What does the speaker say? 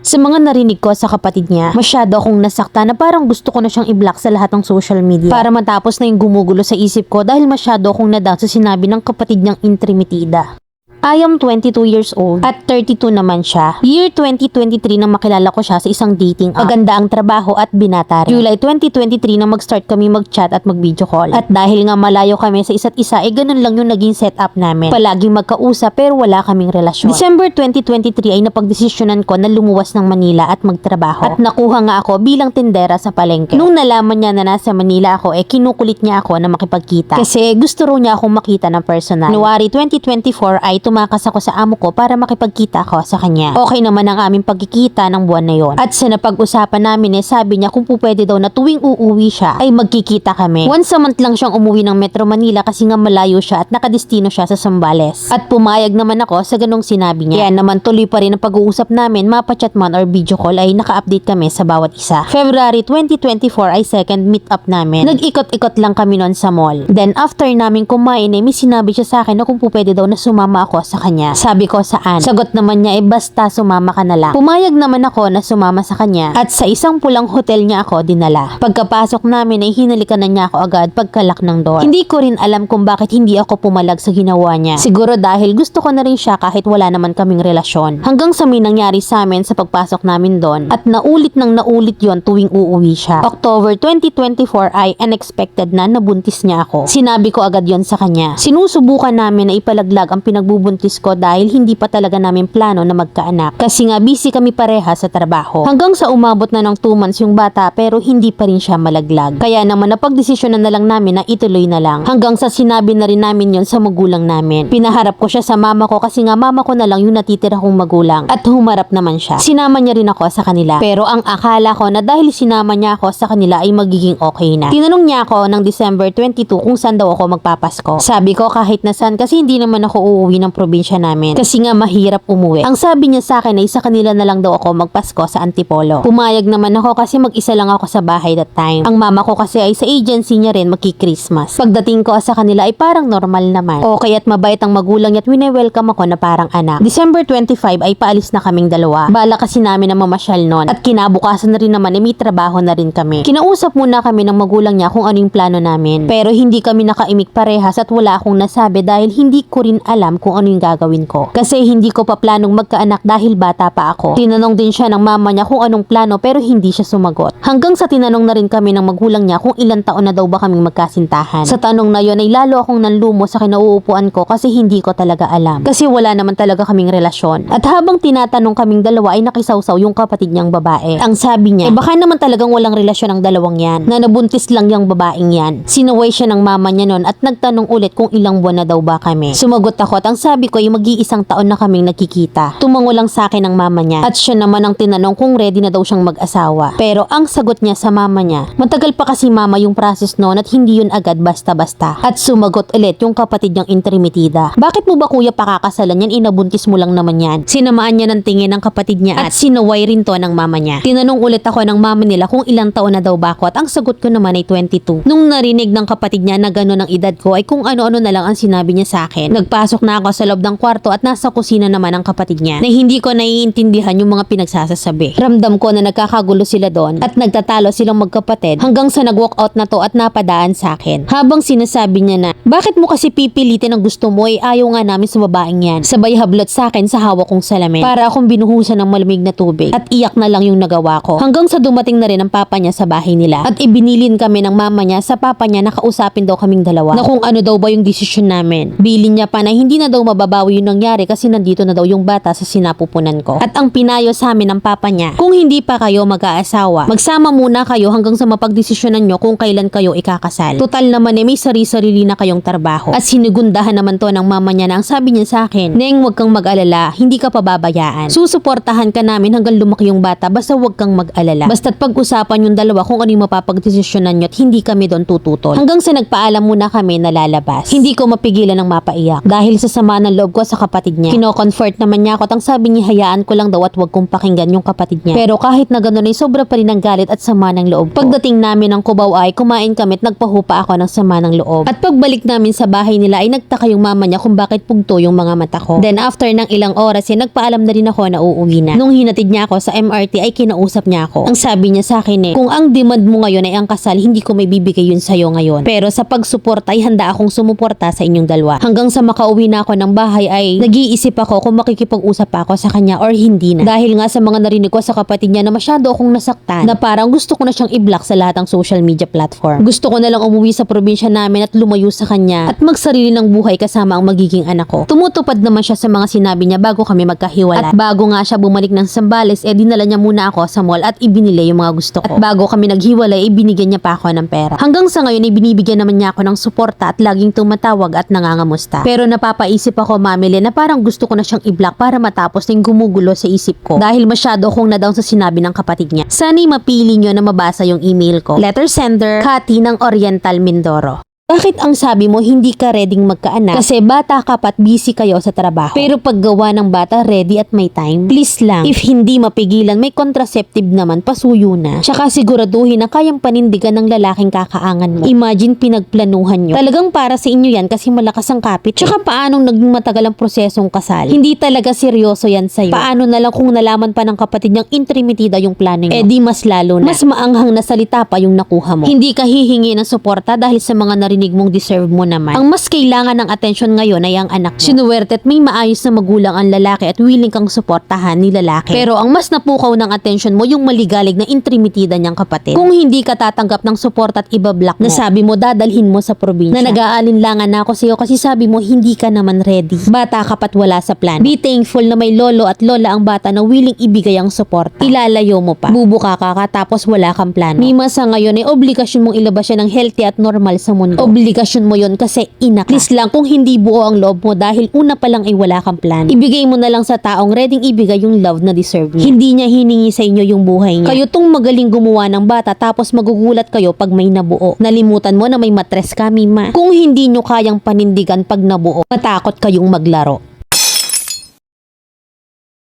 Sa mga narinig ko sa kapatid niya, masyado akong nasakta na parang gusto ko na siyang i-block sa lahat ng social media para matapos na yung gumugulo sa isip ko dahil masyado akong nadown sa sinabi ng kapatid niyang intrimitida. I am 22 years old at 32 naman siya. Year 2023 nang makilala ko siya sa isang dating app. Maganda ang trabaho at binata rin. July 2023 nang mag-start kami mag-chat at mag-video call. At dahil nga malayo kami sa isa't isa, ganun lang yung naging setup namin. Palaging magkausap pero wala kaming relasyon. December 2023 ay napagdesisyonan ko na lumuwas ng Manila at magtrabaho. At nakuha nga ako bilang tindera sa palengke. Nung nalaman niya na nasa Manila ako, kinukulit niya ako na makipagkita. Kasi gusto raw niya akong makita ng personal. January 2024 ay tumakas ako sa amo ko para makipagkita ako sa kanya. Okay naman ang aming pagkikita ng buwan na yon. At sa napag-usapan namin sabi niya kung pwede daw na tuwing uuwi siya ay magkikita kami. Once a month lang siyang umuwi ng Metro Manila kasi nga malayo siya at nakadestino siya sa Zambales. At pumayag naman ako sa ganong sinabi niya. Kaya naman tuloy pa rin ang pag-uusap namin, mapa-chat man or video call ay naka-update kami sa bawat isa. February 2024 ay second meet up namin. Nag-ikot-ikot lang kami noon sa mall. Then after namin kumain may sinabi siya sa akin na kung pwede daw na sumama ako sa kanya. Sabi ko saan? Sagot naman niya basta sumama ka na lang. Pumayag naman ako na sumama sa kanya at sa isang pulang hotel niya ako dinala. Pagkapasok namin ay hinalikan na niya ako agad pagkalak ng door. Hindi ko rin alam kung bakit hindi ako pumalag sa ginawa niya. Siguro dahil gusto ko na rin siya kahit wala naman kaming relasyon. Hanggang sa may nangyari sa amin sa pagpasok namin doon at naulit yon tuwing uuwi siya. October 2024 ay unexpected na nabuntis niya ako. Sinabi ko agad yon sa kanya. Sinusubukan namin na ipalaglag ang pinagbubuntis ko dahil hindi pa talaga namin plano na magkaanak kasi nga busy kami pareha sa trabaho. Hanggang sa umabot na ng 2 months yung bata pero hindi pa rin siya malaglag. Kaya naman napagdesisyonan na lang namin na ituloy na lang. Hanggang sa sinabi na rin namin yon sa magulang namin. Pinaharap ko siya sa mama ko kasi nga mama ko na lang yung natitira kong magulang at humarap naman siya. Sinama niya rin ako sa kanila. Pero ang akala ko na dahil sinama niya ako sa kanila ay magiging okay na. Tinanong niya ako ng December 22 kung saan daw ako magpapasko. Sabi ko kahit na saan kasi hindi naman ako uuwi ng probinsya namin kasi nga mahirap umuwi. Ang sabi niya sa akin ay sa kanila na lang daw ako magpasko sa Antipolo. Pumayag naman ako kasi mag-isa lang ako sa bahay that time. Ang mama ko kasi ay sa agency niya rin magki-Christmas. Pagdating ko sa kanila ay parang normal naman. Okay at mabait ang magulang niya at wine-welcome ako na parang anak. December 25 ay paalis na kaming dalawa. Bala kasi namin na mamasyal nun at kinabukasan na rin naman may trabaho na rin kami. Kinausap muna kami ng magulang niya kung ano yung plano namin. Pero hindi kami nakaimik parehas at wala akong nasabi dahil hindi ko rin alam kung ano yung gagawin ko. Kasi hindi ko pa planong magkaanak dahil bata pa ako. Tinanong din siya ng mama niya kung anong plano pero hindi siya sumagot. Hanggang sa tinanong na rin kami ng magulang niya kung ilang taon na daw ba kaming magkasintahan. Sa tanong na yon ay lalo akong nanlumo sa kinauupuan ko kasi hindi ko talaga alam. Kasi wala naman talaga kaming relasyon. At habang tinatanong kaming dalawa ay nakisawsaw yung kapatid niyang babae. Ang sabi niya, baka naman talagang walang relasyon ang dalawang yan. Na nabuntis lang yung babaeng yan. Sinuway siya ng mama niya nun at nagtanong ulit kung ilang buwan na daw ba kami. Sumagot ako at ang sabi ko ay mag-iisang taon na kaming nagkikita. Tumango lang sa akin ang mama niya at siya naman ang tinanong kung ready na daw siyang mag-asawa. Pero ang sagot niya sa mama niya, matagal pa kasi mama yung process noon at hindi yun agad basta-basta. At sumagot ulit yung kapatid niyang intrimitida. Bakit mo ba kuya pakakasalan yan? Inabuntis mo lang naman yan. Sinamaan niya ng tingin ng kapatid niya at sinuway rin to ng mama niya. Tinanong ulit ako ng mama nila kung ilang taon na daw ba ako at ang sagot ko naman ay 22. Nung narinig ng kapatid niya na gano'n ang edad ko ay kung ano-ano na lang ang sinabi niya sa akin. Nagpasok na ako sa loob ng kwarto at nasa kusina naman ang kapatid niya na hindi ko naiintindihan yung mga pinagsasasabi. Ramdam ko na nagkakagulo sila doon at nagtatalo silang magkapatid hanggang sa nag-walk out na to at napadaan sa akin. Habang sinasabi niya na, bakit mo kasi pipilitin ang gusto mo ayaw nga namin sa babaeng yan. Sabay hablot sa akin sa hawak kong salamin para akong binuhusan ng malamig na tubig at iyak na lang yung nagawa ko. Hanggang sa dumating na rin ang papa niya sa bahay nila at ibinilin kami ng mama niya sa papa niya na kausapin daw kaming dalawa na kung ano daw ba yung desisyon namin. Bilin niya pa na hindi na daw mababawi yung nangyari kasi nandito na daw yung bata sa sinapupunan ko. At ang pinayo sa amin ng papa niya, kung hindi pa kayo mag-aasawa, magsama muna kayo hanggang sa mapagdesisyonan nyo kung kailan kayo ikakasal. Total naman may sarili-sarili na kayong trabaho. At sinigundahan naman to ng mama niya na ang sabi niya sa akin, Neng, wag kang mag-alala, hindi ka pababayaan. Susuportahan ka namin hanggang lumaki yung bata basta wag kang mag-alala. Basta't pag-usapan yung dalawa kung ano yung mapapagdesisyonan nyo at hindi kami doon tututol. Hanggang sa nagpaalam muna kami na lalabas. Hindi ko mapigilan ng mapaiyak dahil sa sama ng loob ko sa kapatid niya. Kino-comfort naman niya ako at ang sabi niya hayaan ko lang daw at wag kong pakinggan yung kapatid niya. Pero kahit na gano'n ay sobra pa rin ang galit at sama ng loob ko. Pagdating namin ng Cubao ay kumain kami at nagpahupa ako ng sama ng loob. At pagbalik namin sa bahay nila ay nagtaka yung mama niya kung bakit pugto yung mga mata ko. Then after ng ilang oras ay nagpaalam na rin ako na uuwi na. Nung hinatid niya ako sa MRT ay kinausap niya ako. Ang sabi niya sa akin kung ang demand mo ngayon ay ang kasal, hindi ko may bibigay yun sa'yo ngayon. Pero sa pagsuporta ay handa akong sumuporta sa inyong dalawa. Hanggang sa makauwi na ako ng bahay ay nag-iisip ako kung makikipag-usap pa ako sa kanya or hindi na. Dahil nga sa mga narinig ko sa kapatid niya na masyado akong nasaktan, na parang gusto ko na siyang i-block sa lahat ng social media platform. Gusto ko na lang umuwi sa probinsya namin at lumayo sa kanya at magsarili ng buhay kasama ang magiging anak ko. Tumutupad naman siya sa mga sinabi niya bago kami magkahiwalay. At bago nga siya bumalik ng Zambales, dinala niya muna ako sa mall at ibinili yung mga gusto ko. At bago kami naghiwalay, ibinigyan niya pa ako ng pera. Hanggang sa ngayon, binibigyan naman niya ako ng suporta at laging tumatawag at nangangamusta. Pero napapaisip ako, Mamile, na parang gusto ko na siyang i-block para matapos ng gumugulo sa isip ko. Dahil masyado akong na-down sa sinabi ng kapatid niya. Sana'y mapili niyo na mabasa yung email ko. Letter sender, Cathy ng Oriental Mindoro. Bakit ang sabi mo hindi ka readyng magkaanak? Kasi bata ka pa't busy kayo sa trabaho. Pero paggawa ng bata ready at may time, please lang. If hindi mapigilan, may contraceptive naman, pasuyo na. Tsaka siguraduhin na kayang panindigan ng lalaking kakaangan mo. Imagine pinagplanuhan nyo. Talagang para sa inyo yan kasi malakas ang kapit. Tsaka paanong naging matagal ang prosesong kasal? Hindi talaga seryoso yan sa'yo. Paano na lang kung nalaman pa ng kapatid niyang intrimitida yung plano nyo? Di mas lalo na. Mas maanghang na salita pa yung nakuha mo. Hindi ka hihingi ng suporta dahil sa mga narinig mong deserve mo naman. Ang mas kailangan ng atensyon ngayon ay ang anak mo. Sinuwerte at may maayos na magulang ang lalaki at willing kang suportahan ni lalaki. Pero ang mas napukaw ng atensyon mo yung maligalig na intrimitida niyang kapatid. Kung hindi ka tatanggap ng support at ibablock mo, nasabi mo dadalhin mo sa probinsya. Na nag-aalinlangan na ako sa'yo kasi sabi mo hindi ka naman ready. Bata ka pa't wala sa plan. Be thankful na may lolo at lola ang bata na willing ibigay ang support. Ilalayo mo pa. Bubuka ka tapos wala kang plano. Mima sa ngayon ay obligasyon mong ilabas siya ng healthy at normal sa mundo. Obligasyon mo yon kasi ina ka. Please lang kung hindi buo ang loob mo dahil una pa lang ay wala kang plan. Ibigay mo na lang sa taong readyng ibigay yung love na deserve niya. Hindi niya hiningi sa inyo yung buhay niya. Kayo tong magaling gumawa ng bata tapos magugulat kayo pag may nabuo. Nalimutan mo na may matres ka, Mima. Kung hindi nyo kayang panindigan pag nabuo, matakot kayong maglaro.